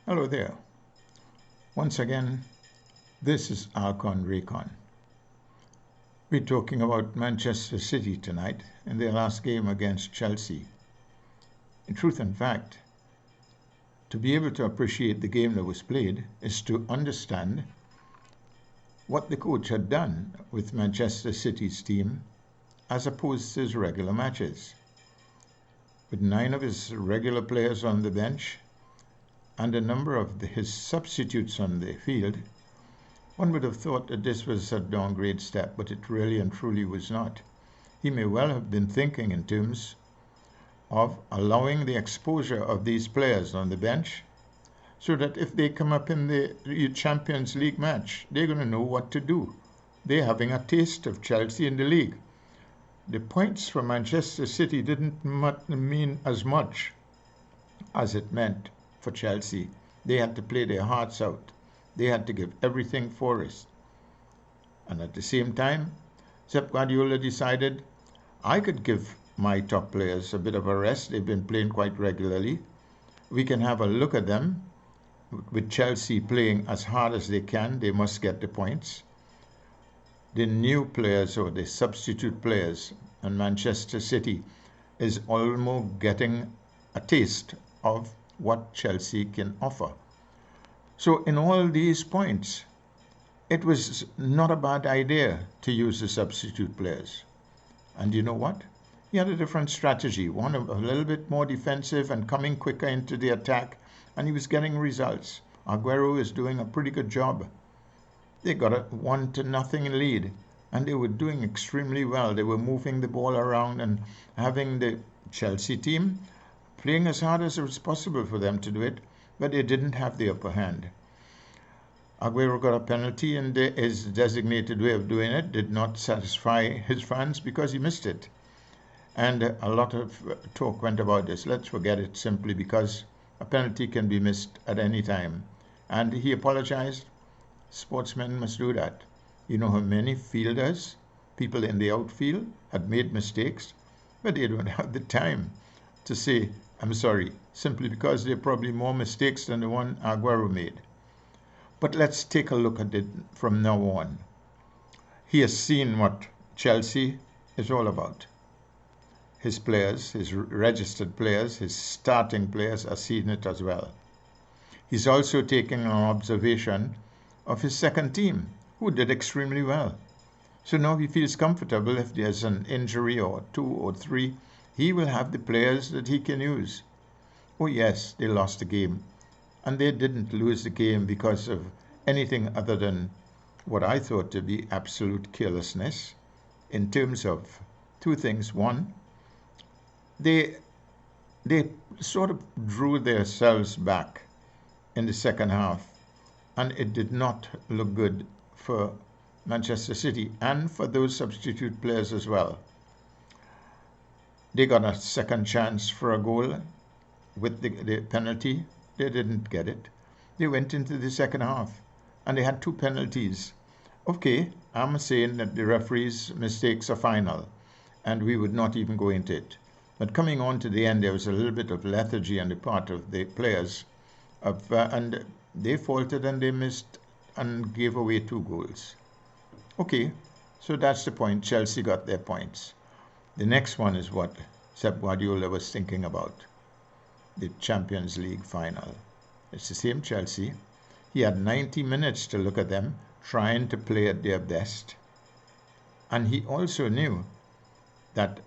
Hello there. Once again, this is Alcon Raycon. We're talking about Manchester City tonight in their last game against Chelsea. In truth and fact, to be able to appreciate the game that was played is to understand what the coach had done with Manchester City's team as opposed to his regular matches. With 9 of his regular players on the bench and a number of his substitutes on the field, one would have thought that this was a downgrade step, but it really and truly was not. He may well have been thinking in terms of allowing the exposure of these players on the bench so that if they come up in the Champions League match, they're going to know what to do. They're having a taste of Chelsea in the league. The points for Manchester City didn't mean as much as it meant for Chelsea. They had to play their hearts out. They had to give everything for it. And at the same time, Pep Guardiola decided, I could give my top players a bit of a rest. They've been playing quite regularly. We can have a look at them. With Chelsea playing as hard as they can, they must get the points. The new players or the substitute players in Manchester City is almost getting a taste of what Chelsea can offer. So in all these points, it was not a bad idea to use the substitute players. And you know what? He had a different strategy, one a little bit more defensive and coming quicker into the attack, and he was getting results. Aguero is doing a pretty good job. They got a 1-0 lead, and they were doing extremely well. They were moving the ball around and having the Chelsea team playing as hard as it was possible for them to do it, but they didn't have the upper hand. Aguero got a penalty, and his designated way of doing it did not satisfy his fans because he missed it. And a lot of talk went about this. Let's forget it simply because a penalty can be missed at any time. And he apologized. Sportsmen must do that. You know how many fielders, people in the outfield, had made mistakes, but they don't have the time to say, I'm sorry, simply because there are probably more mistakes than the one Aguero made. But let's take a look at it from now on. He has seen what Chelsea is all about. His players, his registered players, his starting players are seeing it as well. He's also taking an observation of his second team, who did extremely well. So now he feels comfortable if there's an injury or 2 or 3, he will have the players that he can use. Oh yes, they lost the game. And they didn't lose the game because of anything other than what I thought to be absolute carelessness in terms of 2 things. One, they sort of drew themselves back in the second half, and it did not look good for Manchester City and for those substitute players as well. They got a second chance for a goal with the penalty. They didn't get it. They went into the second half and they had 2 penalties. Okay, I'm saying that the referee's mistakes are final and we would not even go into it. But coming on to the end, there was a little bit of lethargy on the part of the players, and they faltered and they missed and gave away 2 goals. Okay, so that's the point. Chelsea got their points. The next one is what Pep Guardiola was thinking about, the Champions League final. It's the same Chelsea. He had 90 minutes to look at them, trying to play at their best. And he also knew that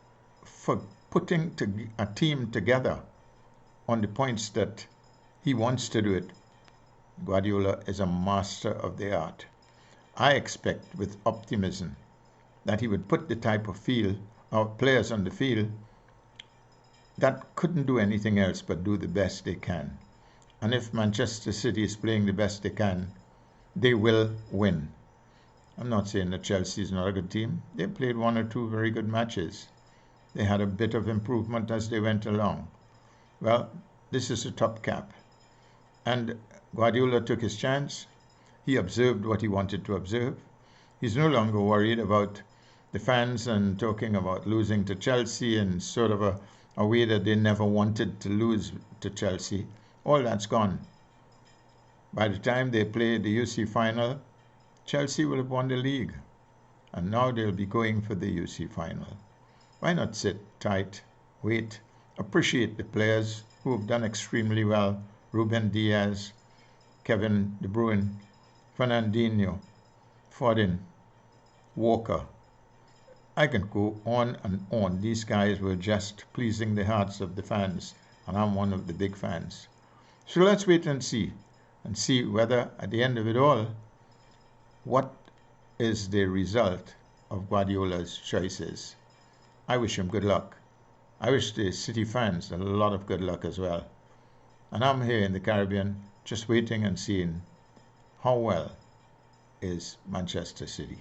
for putting a team together on the points that he wants to do it, Guardiola is a master of the art. I expect with optimism that he would put the type of players on the field that couldn't do anything else but do the best they can. And if Manchester City is playing the best they can, they will win. I'm not saying that Chelsea is not a good team. They played 1 or 2 very good matches. They had a bit of improvement as they went along. Well, this is a top cap. And Guardiola took his chance. He observed what he wanted to observe. He's no longer worried about the fans and talking about losing to Chelsea in sort of a way that they never wanted to lose to Chelsea. All that's gone. By the time they play the UC final, Chelsea will have won the league, and now they'll be going for the UC final. Why not sit tight, wait, appreciate the players who have done extremely well? Ruben Diaz, Kevin De Bruyne, Fernandinho, Foden, Walker. I can go on and on. These guys were just pleasing the hearts of the fans, and I'm one of the big fans. So let's wait and see whether at the end of it all, what is the result of Guardiola's choices. I wish him good luck. I wish the City fans a lot of good luck as well. And I'm here in the Caribbean just waiting and seeing how well is Manchester City.